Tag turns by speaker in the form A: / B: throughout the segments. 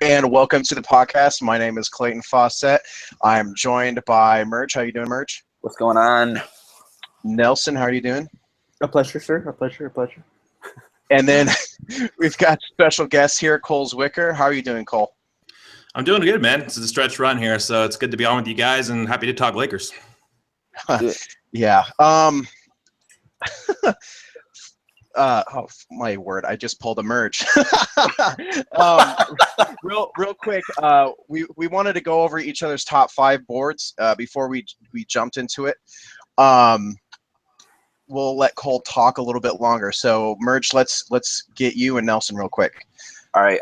A: And welcome to the podcast. My name is Clayton Fawcett. I'm joined by Merch. How you doing, Merch?
B: What's going on?
A: Nelson, how are you doing?
C: A pleasure, sir. A pleasure.
A: And then we've got special guest here, Cole Zwicker. How are you doing, Cole?
D: I'm doing good, man. It's a stretch run here, so it's good to be on with you guys and happy to talk Lakers.
A: Yeah. Oh my word! I just pulled a merge. Real quick. We wanted to go over each other's top 5 boards before we jumped into it. We'll let Cole talk a little bit longer. So, Merge, let's get you and Nelson real quick.
B: All right.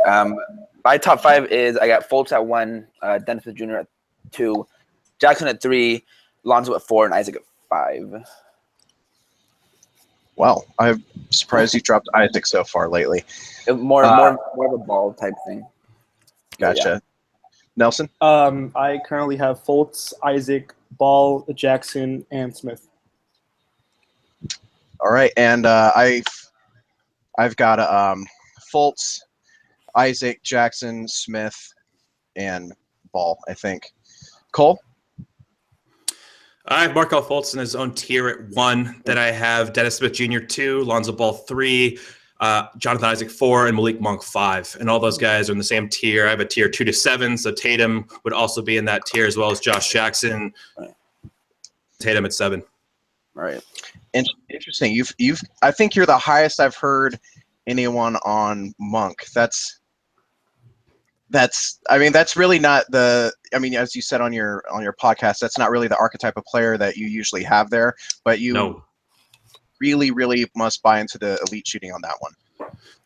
B: My top 5 is I got Fultz at 1, Dennis Smith Jr. at 2, Jackson at 3, Lonzo at 4, and Isaac at 5.
A: Wow, I'm surprised you dropped Isaac so far lately.
B: More of a ball type thing.
A: Gotcha.
B: Yeah.
A: Nelson?
C: I currently have Fultz, Isaac, Ball, Jackson, and Smith.
A: All right, and I've got Fultz, Isaac, Jackson, Smith, and Ball, I think. Cole?
D: I have Markelle Fultz in his own tier at 1. Then I have Dennis Smith Jr. 2, Lonzo Ball 3, Jonathan Isaac 4, and Malik Monk 5. And all those guys are in the same tier. I have a tier 2 to 7, so Tatum would also be in that tier as well as Josh Jackson. Tatum at 7.
B: All right.
A: Interesting. I think you're the highest I've heard anyone on Monk. That's really not as you said on your podcast, that's not really the archetype of player that you usually have there, but you really, really must buy into the elite shooting on that one.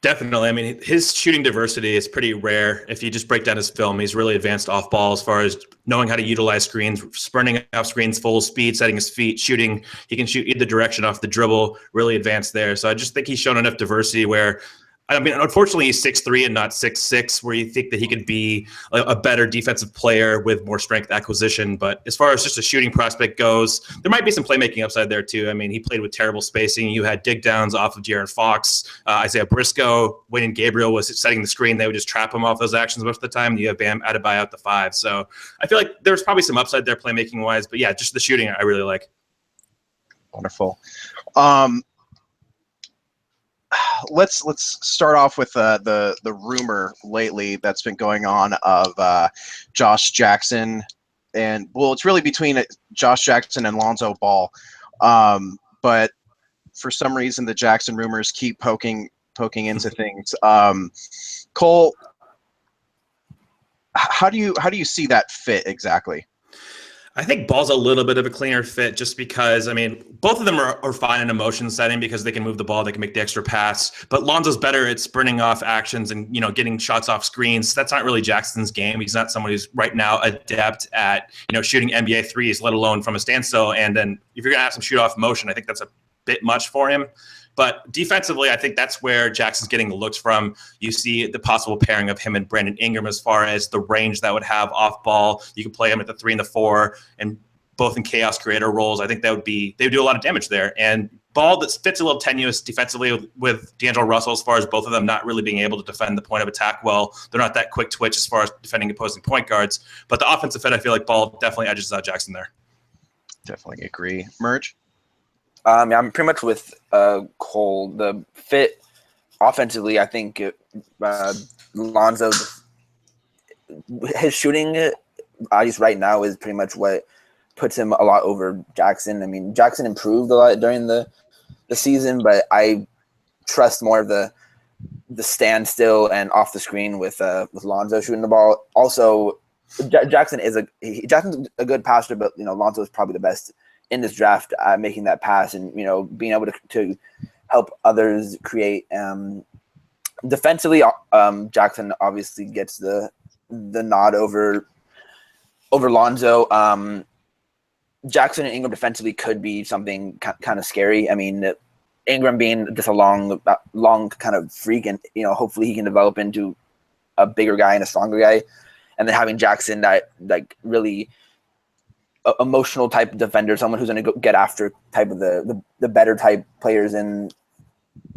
D: Definitely. I mean, his shooting diversity is pretty rare. If you just break down his film, he's really advanced off ball as far as knowing how to utilize screens, sprinting off screens full speed, setting his feet, shooting. He can shoot either direction off the dribble, really advanced there. So I just think he's shown enough diversity where, I mean, unfortunately, he's 6'3" and not 6'6", where you think that he could be a better defensive player with more strength acquisition. But as far as just a shooting prospect goes, there might be some playmaking upside there, too. I mean, he played with terrible spacing. You had dig downs off of De'Aaron Fox, Isaiah Briscoe. Wayne Gabriel was setting the screen. They would just trap him off those actions most of the time. You have Bam Adebayo out the 5. So I feel like there's probably some upside there playmaking-wise. But, yeah, just the shooting I really like.
A: Wonderful. Let's start off with the rumor lately that's been going on of Josh Jackson, and it's really between Josh Jackson and Lonzo Ball, but for some reason the Jackson rumors keep poking into things. Cole, how do you see that fit exactly?
D: I think Ball's a little bit of a cleaner fit just because, I mean, both of them are fine in a motion setting because they can move the ball, they can make the extra pass. But Lonzo's better at sprinting off actions and, getting shots off screens. That's not really Jackson's game. He's not someone who's right now adept at, shooting NBA threes, let alone from a standstill. And then if you're going to have some shoot off motion, I think that's a bit much for him. But defensively, I think that's where Jackson's getting the looks from. You see the possible pairing of him and Brandon Ingram as far as the range that would have off ball. You can play him at the 3 and the 4, and both in chaos creator roles. I think they would do a lot of damage there. And Ball that fits a little tenuous defensively with D'Angelo Russell as far as both of them not really being able to defend the point of attack well. They're not that quick twitch as far as defending opposing point guards. But the offensive fit, I feel like Ball definitely edges out Jackson there.
A: Definitely agree. Merge?
B: I'm pretty much with Cole. The fit offensively, I think Lonzo, his shooting, at least right now, is pretty much what puts him a lot over Jackson. I mean, Jackson improved a lot during the season, but I trust more of the standstill and off the screen with Lonzo shooting the ball. Also, Jackson's a good passer, but Lonzo is probably the best in this draft at making that pass and being able to help others create. Defensively, Jackson obviously gets the nod over Lonzo. Jackson and Ingram defensively could be something kind of scary. I mean, Ingram being just a long kind of freak, and hopefully he can develop into a bigger guy and a stronger guy, and then having Jackson, that like really emotional type defender, someone who's going to get after type of the better type players in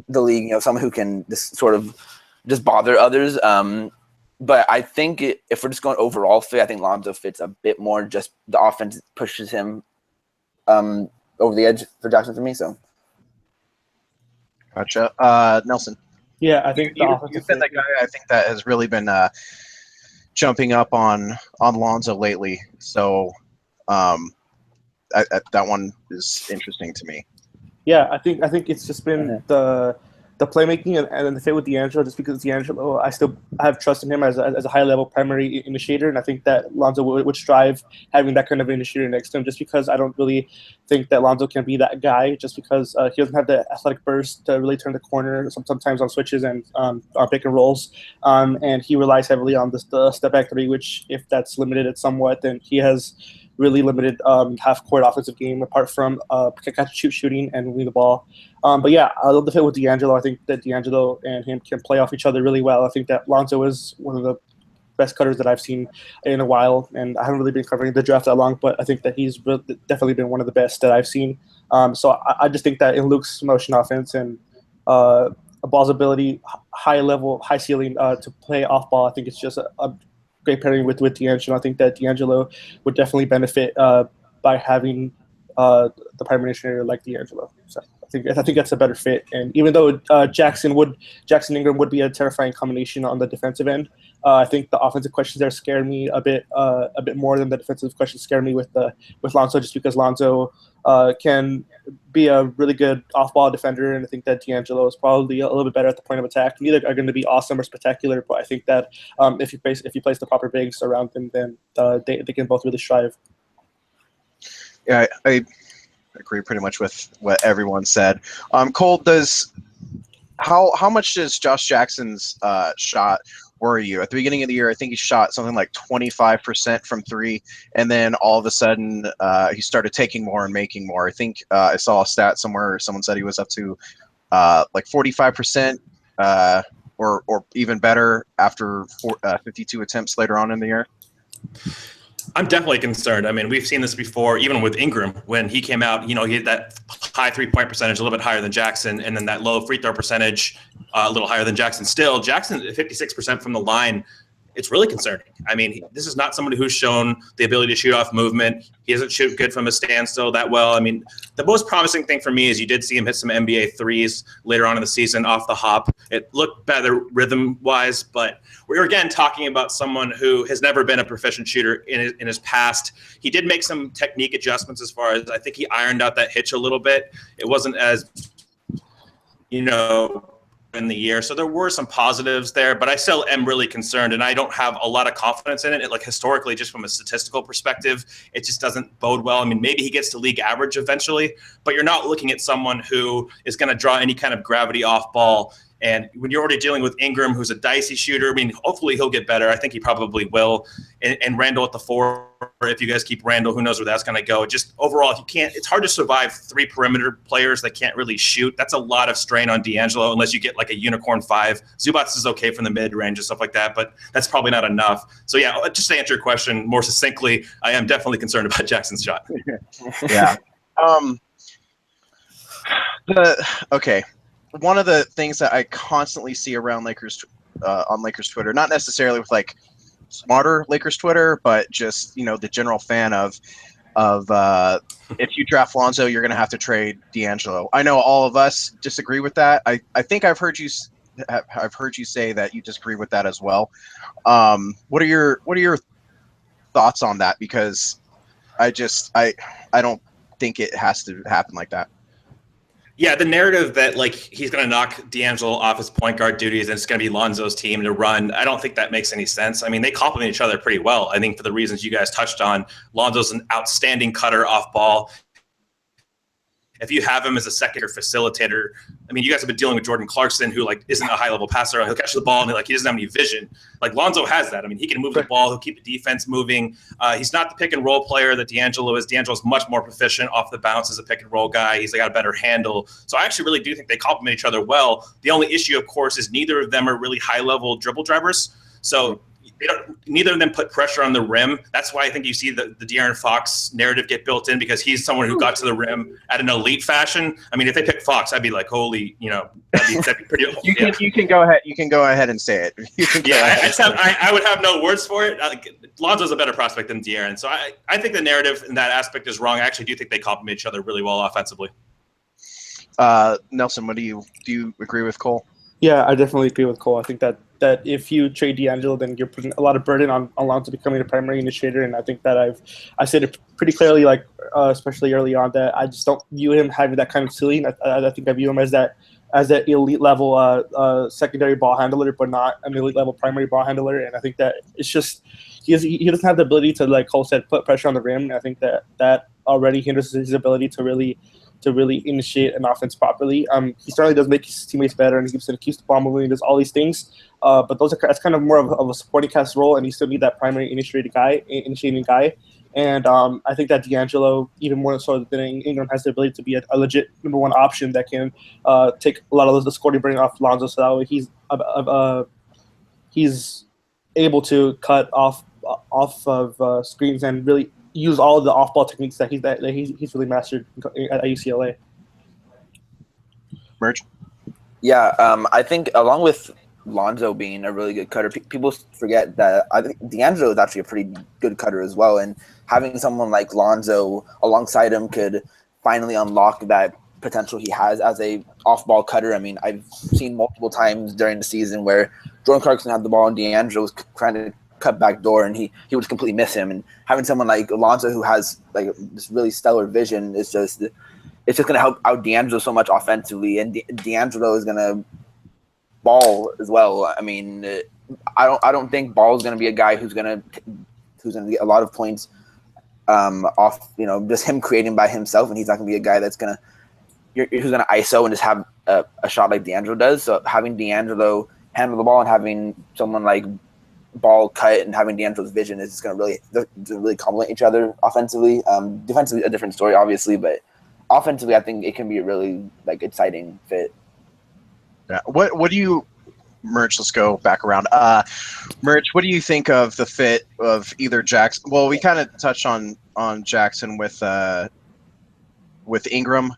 B: the league. Someone who can just sort of just bother others. But I think if we're just going overall fit, I think Lonzo fits a bit more. Just the offense pushes him over the edge for Jackson for me. So,
A: Gotcha. Nelson,
C: Yeah, I think the offensive
A: you've been the
C: fit-
A: guy I think that has really been jumping up on Lonzo lately. So that one is interesting to me.
C: Yeah, I think it's just been the playmaking and the fit with D'Angelo. Just because D'Angelo, I have trust in him as a high level primary initiator, and I think that Lonzo would strive having that kind of initiator next to him. Just because I don't really think that Lonzo can be that guy, just because he doesn't have the athletic burst to really turn the corner. Sometimes on switches and on pick and rolls, and he relies heavily on the step back three, which if that's limited it somewhat, then he has really limited half-court offensive game apart from catch-and-shoot shooting and winning the ball. But yeah, I love the fit with D'Angelo. I think that D'Angelo and him can play off each other really well. I think that Lonzo is one of the best cutters that I've seen in a while, and I haven't really been covering the draft that long, but I think that he's definitely been one of the best that I've seen. So I just think that in Luke's motion offense and Ball's ability, high level, high ceiling to play off ball, I think it's just a great pairing with D'Angelo. I think that D'Angelo would definitely benefit by having the primary initiator like D'Angelo. So I think that's a better fit. And even though Jackson Ingram would be a terrifying combination on the defensive end, I think the offensive questions there scare me a bit more than the defensive questions scare me with Lonzo, just because Lonzo can be a really good off-ball defender, and I think that D'Angelo is probably a little bit better at the point of attack. Neither are going to be awesome or spectacular, but I think that if you place the proper bigs around them, then they can both really strive.
A: Yeah, I agree pretty much with what everyone said. Cole, how much does Josh Jackson's shot worry you? At the beginning of the year, I think he shot something like 25% from three, and then all of a sudden he started taking more and making more. I think I saw a stat somewhere. Someone said he was up to like 45% or even better after 52 attempts later on in the year.
D: I'm definitely concerned. I mean, we've seen this before, even with Ingram, when he came out, he had that high 3-point percentage, a little bit higher than Jackson, and then that low free throw percentage, a little higher than Jackson. Still, Jackson, 56% from the line, it's really concerning. I mean, this is not somebody who's shown the ability to shoot off movement. He doesn't shoot good from a standstill that well. I mean, the most promising thing for me is you did see him hit some NBA threes later on in the season off the hop. It looked better rhythm-wise, but we're again talking about someone who has never been a proficient shooter in his past. He did make some technique adjustments as far as I think he ironed out that hitch a little bit. It wasn't as, in the year. So there were some positives there, but I still am really concerned, and I don't have a lot of confidence in it. Like historically, just from a statistical perspective, it just doesn't bode well. I mean, maybe he gets to league average eventually, but you're not looking at someone who is going to draw any kind of gravity off ball. And when you're already dealing with Ingram, who's a dicey shooter, I mean, hopefully he'll get better. I think he probably will. And Randall at the 4, if you guys keep Randall, who knows where that's going to go. Just overall, it's hard to survive 3 perimeter players that can't really shoot. That's a lot of strain on D'Angelo unless you get like a unicorn 5. Zubats is okay from the mid-range and stuff like that, but that's probably not enough. So, yeah, just to answer your question more succinctly, I am definitely concerned about Jackson's shot.
A: Yeah. Okay. One of the things that I constantly see around Lakers on Lakers Twitter, not necessarily with like smarter Lakers Twitter, but just the general fan of if you draft Lonzo, you're going to have to trade D'Angelo. I know all of us disagree with that. I think I've heard you say that you disagree with that as well. What are your thoughts on that? Because I don't think it has to happen like that.
D: Yeah, the narrative that like he's going to knock D'Angelo off his point guard duties and it's going to be Lonzo's team to run, I don't think that makes any sense. I mean, they complement each other pretty well. I think for the reasons you guys touched on, Lonzo's an outstanding cutter off ball. If you have him as a secondary facilitator, I mean, you guys have been dealing with Jordan Clarkson, who like isn't a high-level passer. He'll catch the ball and he doesn't have any vision. Like Lonzo has that. I mean, he can move the ball. He'll keep the defense moving. He's not the pick-and-roll player that D'Angelo is. D'Angelo's much more proficient off the bounce as a pick-and-roll guy. He's got a better handle. So I actually really do think they complement each other well. The only issue, of course, is neither of them are really high-level dribble drivers. So neither of them put pressure on the rim. That's why I think you see the De'Aaron Fox narrative get built in, because he's someone who got to the rim at an elite fashion. I mean, if they pick Fox, I'd be like, holy, that'd be pretty.
A: You can go ahead. You can go ahead and say it.
D: I would have no words for it. Lonzo's a better prospect than De'Aaron, so I think the narrative in that aspect is wrong. I actually do think they complement each other really well offensively.
A: Nelson, do you agree with Cole?
C: Yeah, I definitely agree with Cole. I think that if you trade D'Angelo, then you're putting a lot of burden on Lonzo becoming a primary initiator, and I think that I said it pretty clearly, especially early on, that I just don't view him having that kind of ceiling. I think I view him as that elite level secondary ball handler, but not an elite level primary ball handler. And I think that it's just he doesn't have the ability to, like Cole said, put pressure on the rim. And I think that already hinders his ability to really initiate an offense properly. He certainly does make his teammates better, and he keeps the ball moving, and does all these things. But that's kind of more of a supporting cast role, and you still need that primary initiating guy. And I think that D'Angelo, even more so than Ingram, has the ability to be a legit number one option that can take a lot of the scoring burden off Lonzo, so that way he's able to cut off of screens and really use all of the off-ball techniques that he's really mastered at UCLA.
A: Merge?
B: Yeah, I think along with Lonzo being a really good cutter, people forget that I think D'Angelo is actually a pretty good cutter as well, and having someone like Lonzo alongside him could finally unlock that potential he has as a off-ball cutter. I mean, I've seen multiple times during the season where Jordan Clarkson had the ball and D'Angelo was trying to cut back door, and he would completely miss him. And having someone like Lonzo who has like this really stellar vision is just going to help out D'Angelo so much offensively, and D'Angelo is going to ball as well. I mean, I don't think Ball is going to be a guy who's going to get a lot of points off just him creating by himself, and he's not going to be a guy that's who's going to ISO and just have a shot like D'Angelo does. So having D'Angelo handle the ball and having someone like Ball cut and having D'Angelo's vision is just going to really complement each other offensively. Defensively, a different story, obviously, but offensively, I think it can be a really exciting fit.
A: Yeah. What do you, Merch? Let's go back around. Merch, what do you think of the fit of either Jackson? Well, we kind of touched on Jackson with Ingram,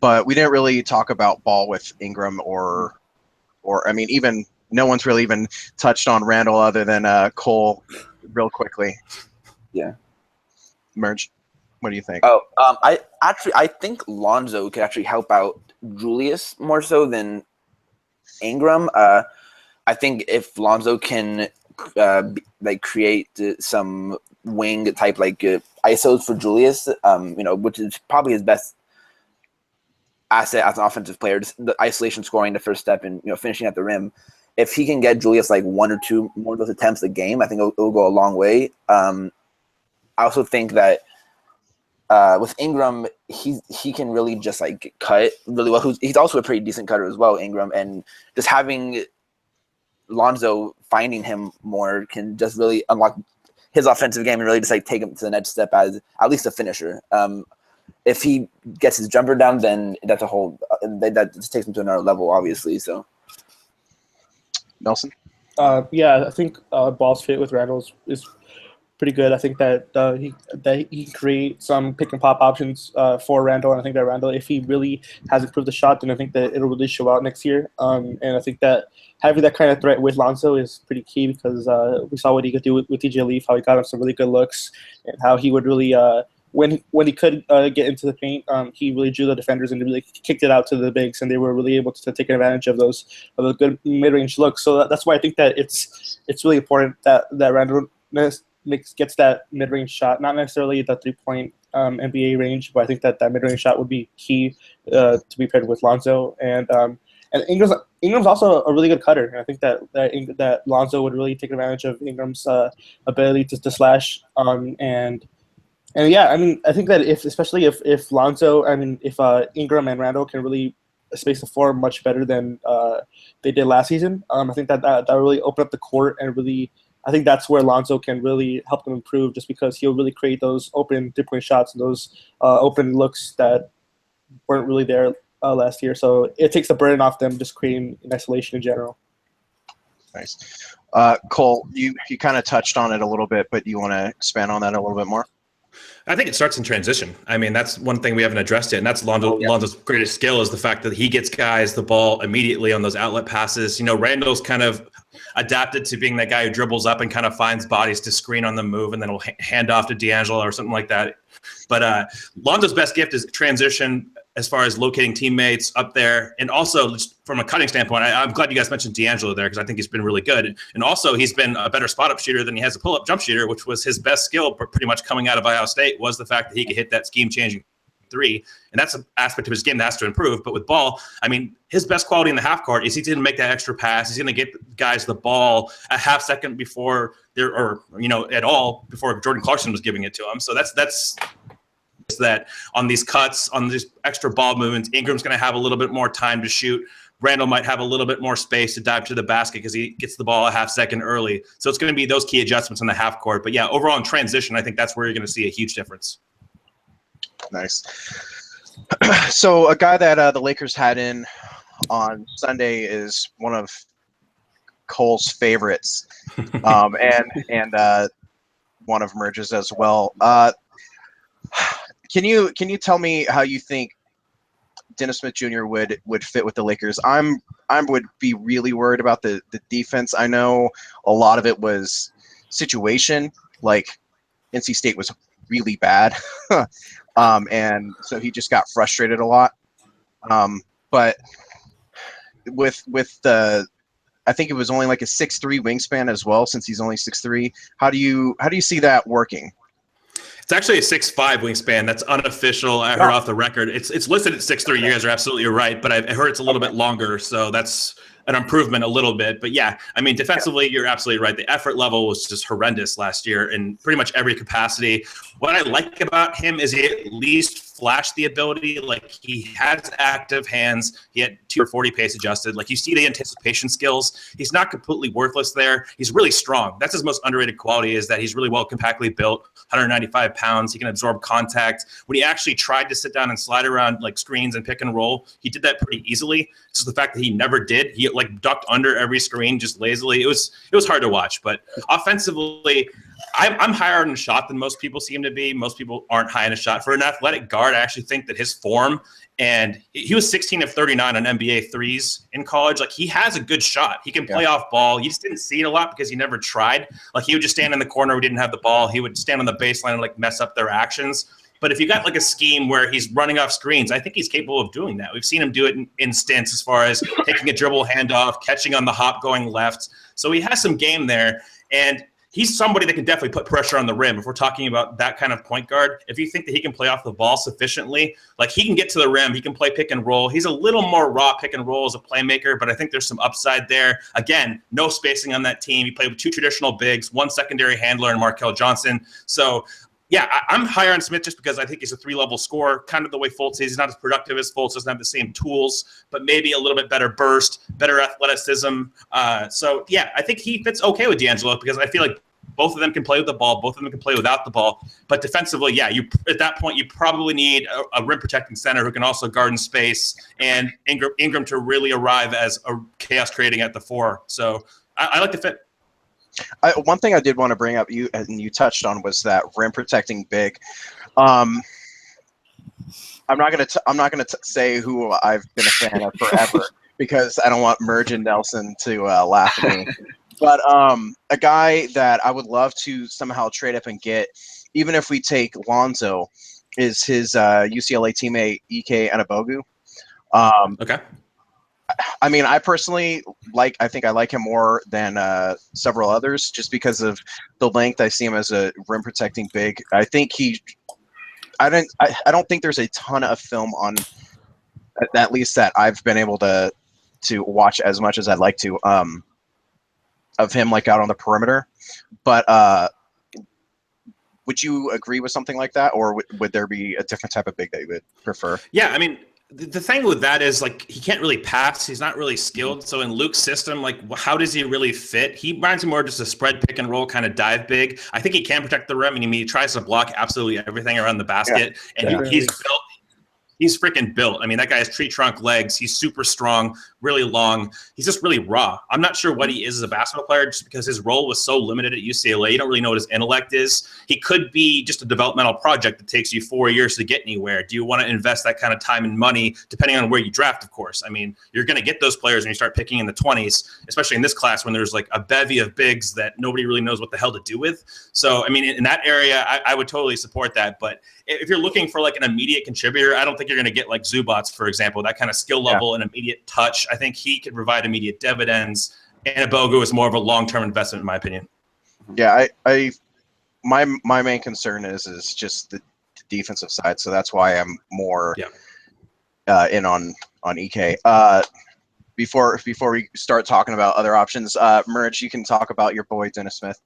A: but we didn't really talk about Ball with Ingram or I mean, even no one's really even touched on Randall other than Cole real quickly.
B: Yeah.
A: Merge, what do you think?
B: Oh, I think Lonzo could actually help out Julius more so than Ingram. I think if Lonzo can create some wing type ISOs for Julius, which is probably his best asset as an offensive player, just the isolation scoring, the first step, and finishing at the rim. If he can get Julius one or two more of those attempts a game, I think it'll go a long way. I also think that with Ingram, he can really just cut really well. He's also a pretty decent cutter as well, Ingram, and just having Lonzo finding him more can just really unlock his offensive game and really just take him to the next step as at least a finisher. If he gets his jumper down, then that's a whole that just takes him to another level, obviously. So,
A: Nelson?
C: Yeah, I think Ball's fit with Randall is pretty good. I think that he create some pick and pop options for Randall, and I think that Randall, if he really has improved the shot, then I think that it'll really show out next year. And I think that having that kind of threat with Lonzo is pretty key, because we saw what he could do with TJ Leaf, how he got him some really good looks, and how he would really when he could get into the paint, he really drew the defenders and really kicked it out to the bigs, and they were really able to take advantage of those good mid-range looks. So that's why I think that it's really important that Randall gets that mid-range shot, not necessarily the 3-point NBA range, but I think that mid-range shot would be key to be paired with Lonzo. And Ingram's also a really good cutter, and I think that Lonzo would really take advantage of Ingram's ability to slash. And yeah, I mean, I think that especially if Lonzo, if Ingram and Randall can really space the floor much better than they did last season, I think that really opened up the court, and really, I think that's where Lonzo can really help them improve, just because he'll really create those open 3-point shots and those open looks that weren't really there last year. So it takes the burden off them just creating in isolation in general.
A: Nice. Cole, you kind of touched on it a little bit, but you want to expand on that a little bit more?
D: I think it starts in transition. I mean, that's one thing we haven't addressed yet, and that's Lonzo's greatest skill is the fact that he gets guys the ball immediately on those outlet passes. You know, Randall's kind of adapted to being that guy who dribbles up and kind of finds bodies to screen on the move, and then will hand off to D'Angelo or something like that. But Lonzo's best gift is transition as far as locating teammates up there. And also just from a cutting standpoint, I'm glad you guys mentioned D'Angelo there because I think he's been really good. And also he's been a better spot-up shooter than he has a pull-up jump shooter, which was his best skill pretty much coming out of Ohio State, was the fact that he could hit that scheme-changing three. And that's an aspect of his game that has to improve. But with Ball, I mean, his best quality in the half court is he's going to make that extra pass. He's going to get guys the ball a half second before they're, or, you know, at all before Jordan Clarkson was giving it to him. So that's that on these cuts, on these extra ball movements, Ingram's going to have a little bit more time to shoot. Randall might have a little bit more space to dive to the basket because he gets the ball a half second early. So it's going to be those key adjustments in the half court. But yeah, overall in transition, I think that's where you're going to see a huge difference.
A: Nice. So a guy that the Lakers had in on Sunday is one of Cole's favorites, and one of Merge's as well. Can you tell me how you think Dennis Smith Jr. would fit with the Lakers? I would be really worried about the defense. I know a lot of it was situation, like NC State was really bad, and so he just got frustrated a lot. But with the, I think it was only like a 6'3" wingspan as well, since he's only 6'3". How do you see that working?
D: It's actually a 6'5" wingspan. That's unofficial. I heard off the record. It's listed at 6'3". You guys are absolutely right, but I heard it's a little bit longer, so that's an improvement a little bit. But yeah, I mean, defensively, you're absolutely right. The effort level was just horrendous last year in pretty much every capacity. What I like about him is he at least flashed the ability. Like, he has active hands. He had 240 pace adjusted. Like, you see the anticipation skills. He's not completely worthless there. He's really strong. That's his most underrated quality, is that he's really well compactly built, 195 pounds. He can absorb contact. When he actually tried to sit down and slide around like screens and pick and roll, he did that pretty easily. Just the fact that he never did. He like ducked under every screen just lazily. It was hard to watch. But offensively, I'm higher on a shot than most people seem to be. Most people aren't high on a shot. For an athletic guard, I actually think that his form, and he was 16 of 39 on NBA threes in college. Like, he has a good shot. He can play off ball. You just didn't see it a lot because he never tried. Like, he would just stand in the corner who didn't have the ball. He would stand on the baseline and like mess up their actions. But if you got like a scheme where he's running off screens, I think he's capable of doing that. We've seen him do it in stints, as far as taking a dribble handoff, catching on the hop, going left. So he has some game there. And he's somebody that can definitely put pressure on the rim. If we're talking about that kind of point guard, if you think that he can play off the ball sufficiently, like, he can get to the rim, he can play pick and roll. He's a little more raw pick and roll as a playmaker, but I think there's some upside there. Again, no spacing on that team. He played with two traditional bigs, one secondary handler, and Markel Johnson. So yeah, I'm higher on Smith just because I think he's a three-level scorer, kind of the way Fultz is. He's not as productive as Fultz, doesn't have the same tools, but maybe a little bit better burst, better athleticism. So yeah, I think he fits okay with D'Angelo because I feel like both of them can play with the ball. Both of them can play without the ball. But defensively, yeah, at that point, you probably need a rim-protecting center who can also guard in space, and Ingram to really arrive as a chaos-creating at the four. So I like the fit.
A: One thing I did want to bring up, you touched on, was that rim-protecting big. I'm not gonna say who I've been a fan of forever because I don't want Merge and Nelson to laugh at me. But a guy that I would love to somehow trade up and get, even if we take Lonzo, is his UCLA teammate Ike Anigbogu.
D: Okay.
A: I mean, I personally I think I like him more than several others, just because of the length. I see him as a rim protecting big. I think I don't think there's a ton of film on, at least that I've been able to watch as much as I'd like to, of him like out on the perimeter. But would you agree with something like that, or would there be a different type of big that you would prefer?
D: Yeah, I mean, the thing with that is, like, he can't really pass. He's not really skilled. So in Luke's system, like, how does he really fit? He reminds me more just a spread pick and roll kind of dive big. I think he can protect the rim, and he tries to block absolutely everything around the basket. And he's built. he's freaking built. I mean, that guy has tree trunk legs. He's super strong, really long. He's just really raw. I'm not sure what he is as a basketball player just because his role was so limited at UCLA. You don't really know what his intellect is. He could be just a developmental project that takes you 4 years to get anywhere. Do you want to invest that kind of time and money, depending on where you draft, of course? I mean, you're going to get those players when you start picking in the 20s, especially in this class when there's like a bevy of bigs that nobody really knows what the hell to do with. So, I mean, in that area, I would totally support that. But if you're looking for like an immediate contributor, I don't think you're going to get like Zubats, for example, that kind of skill level and immediate touch. I think he could provide immediate dividends. And Bogu is more of a long-term investment, in my opinion.
A: Yeah, my main concern is just the defensive side, so that's why I'm more in on EK. Before we start talking about other options, Merge, you can talk about your boy Dennis Smith.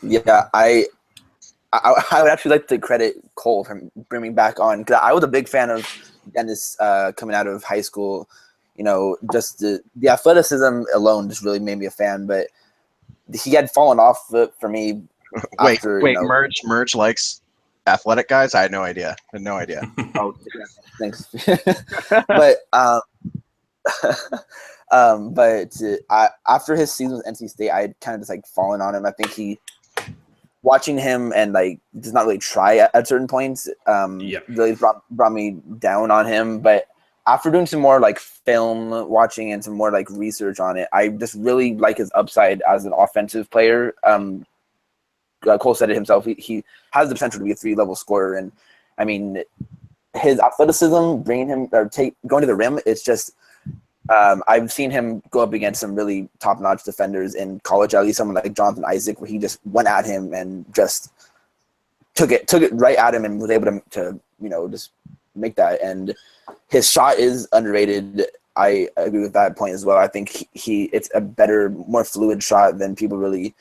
B: Yeah, I would actually like to credit Cole for bringing me back on, because I was a big fan of Dennis coming out of high school. You know, just the athleticism alone just really made me a fan. But he had fallen off for me.
A: Wait,
B: after,
A: Merge likes athletic guys? I had no idea.
B: Oh, yeah, thanks. But after his season with NC State, I had kind of just like fallen on him. I think watching him and like does not really try at certain points really brought me down on him. But after doing some more like film watching and some more like research on it, I just really like his upside as an offensive player. Cole said it himself. He has the potential to be a 3-level scorer, and I mean, his athleticism, going to the rim, it's just. I've seen him go up against some really top-notch defenders in college, at least someone like Jonathan Isaac, where he just went at him and just took it right at him and was able to just make that. And his shot is underrated. I agree with that point as well. I think it's a better, more fluid shot than people really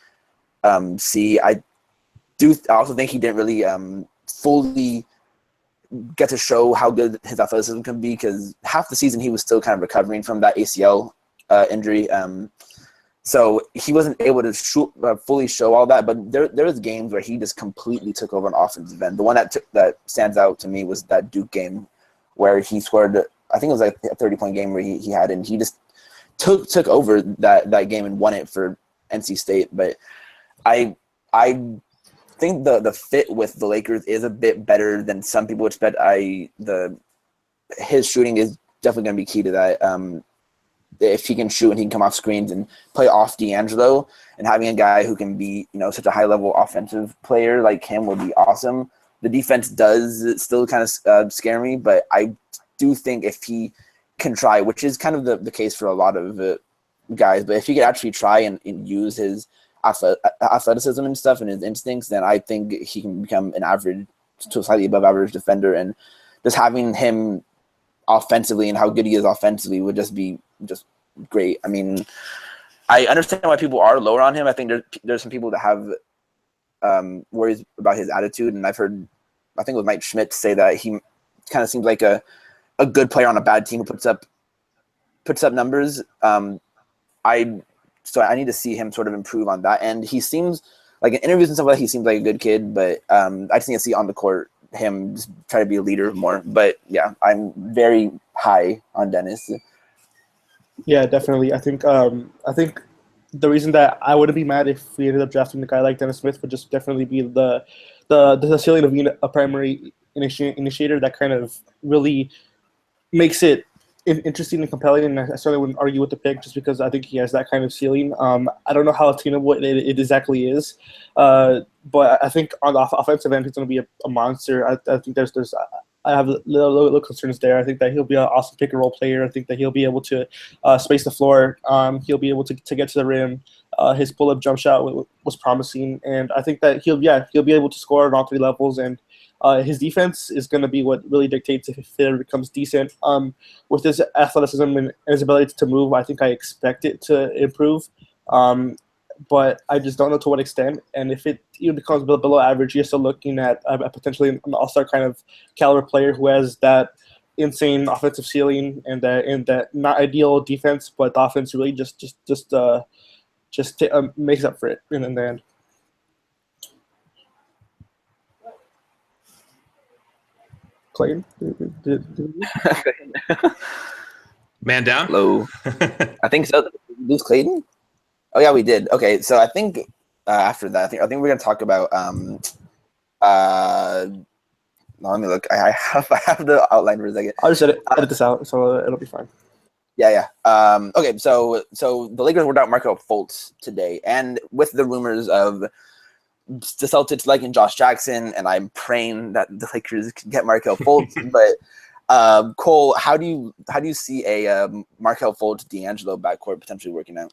B: see. I also think he didn't really fully get to show how good his athleticism can be, because half the season he was still kind of recovering from that ACL injury. So he wasn't able to fully show all that, but there was games where he just completely took over an offensive end. The one that stands out to me was that Duke game where he scored, I think it was like a 30-point game where he had, and he just took over that game and won it for NC State. But I think the fit with the Lakers is a bit better than some people expect. His shooting is definitely going to be key to that. If he can shoot and he can come off screens and play off D'Angelo, and having a guy who can be such a high level offensive player like him would be awesome. The defense does still kind of scare me, but I do think if he can try, which is kind of the case for a lot of guys, but if he could actually try and use his athleticism and stuff and his instincts, then I think he can become an average to slightly above average defender. And just having him offensively and how good he is offensively would just be great. I mean, I understand why people are lower on him. I think there's some people that have worries about his attitude, and I've heard, I think it was Mike Schmidt, say that he kind of seems like a good player on a bad team who puts up numbers. So I need to see him sort of improve on that end. He seems like in interviews and stuff like that, he seems like a good kid, but I just need to see on the court him just try to be a leader more. But yeah, I'm very high on Dennis.
C: Yeah, definitely. I think the reason that I wouldn't be mad if we ended up drafting a guy like Dennis Smith would just definitely be the ceiling of being a primary initiator that kind of really makes it interesting and compelling, and I certainly wouldn't argue with the pick just because I think he has that kind of ceiling. I don't know how attainable it exactly is, but I think on the offensive end, he's going to be a monster. I think I have little concerns there. I think that he'll be an awesome pick-and-roll player. I think that he'll be able to space the floor. He'll be able to get to the rim. His pull-up jump shot was promising, and I think that he'll be able to score on all 3 levels. And his defense is going to be what really dictates if it becomes decent. With his athleticism and his ability to move, I think I expect it to improve. But I just don't know to what extent. And if it even becomes below average, you're still looking at potentially an all-star kind of caliber player who has that insane offensive ceiling and that not ideal defense, but the offense really just makes up for it in the end. Clayton?
D: Man down.
B: Hello. I think so. Lose Clayton? Oh yeah, we did. Okay, so I think after that, I think we're gonna talk about no, let me look. I have the outline for a second.
C: I'll just edit this out, so it'll be fine.
B: Yeah. Okay, so the Lakers were out Markelle Fultz today, and with the rumors of the Celtics liking Josh Jackson, and I'm praying that the Lakers can get Markelle Fultz. But Cole, how do you see a Markelle Fultz D'Angelo backcourt potentially working out?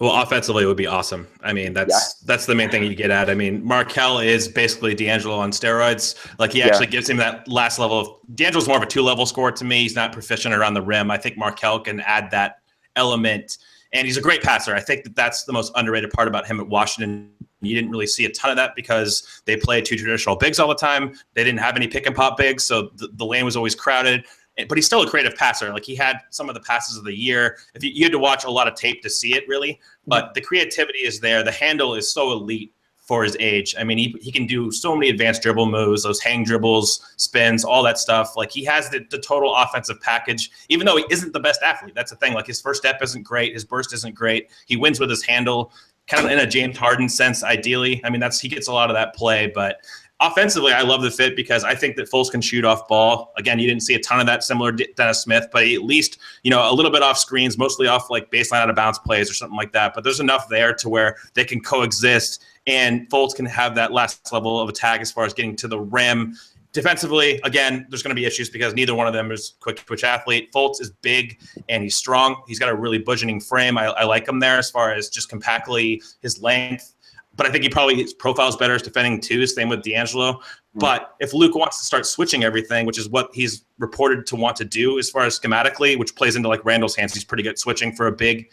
D: Well, offensively, it would be awesome. I mean, that's the main thing you get at. I mean, Markelle is basically D'Angelo on steroids. Like, he actually gives him that last level of – D'Angelo's more of a two-level scorer to me. He's not proficient around the rim. I think Markelle can add that element. And he's a great passer. I think that's the most underrated part about him at Washington. You didn't really see a ton of that because they played two traditional bigs all the time. They didn't have any pick-and-pop bigs, so the lane was always crowded. But he's still a creative passer. Like, he had some of the passes of the year. If you had to watch a lot of tape to see it, really. But the creativity is there. The handle is so elite for his age. I mean, he can do so many advanced dribble moves, those hang dribbles, spins, all that stuff. Like, he has the total offensive package, even though he isn't the best athlete. That's the thing. Like, his first step isn't great. His burst isn't great. He wins with his handle, kind of in a James Harden sense, ideally. I mean, he gets a lot of that play, but offensively, I love the fit because I think that Fultz can shoot off ball. Again, you didn't see a ton of that similar to Dennis Smith, but at least, a little bit off screens, mostly off like baseline out of bounds plays or something like that. But there's enough there to where they can coexist, and Fultz can have that last level of attack as far as getting to the rim. Defensively, again, there's going to be issues because neither one of them is quick twitch athlete. Fultz is big and he's strong. He's got a really burgeoning frame. I like him there as far as just compactly his length. But I think his profile is better as defending too. Same with D'Angelo. But if Luke wants to start switching everything, which is what he's reported to want to do as far as schematically, which plays into like Randall's hands, he's pretty good switching for a big.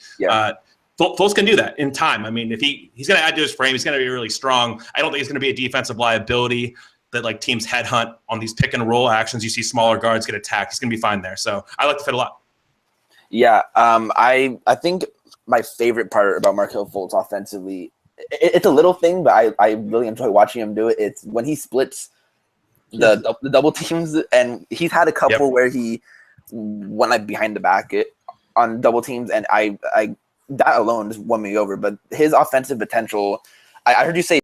D: Fultz can do that in time. I mean, if he's going to add to his frame, he's going to be really strong. I don't think he's going to be a defensive liability that like teams headhunt on these pick and roll actions. You see smaller guards get attacked. He's going to be fine there. So I like the fit a lot.
B: Yeah, I think my favorite part about Markelle Fultz offensively, it's a little thing, but I really enjoy watching him do it. It's when he splits the double teams, and he's had a couple where he went like behind the back on double teams, and I that alone just won me over. But his offensive potential, I heard you say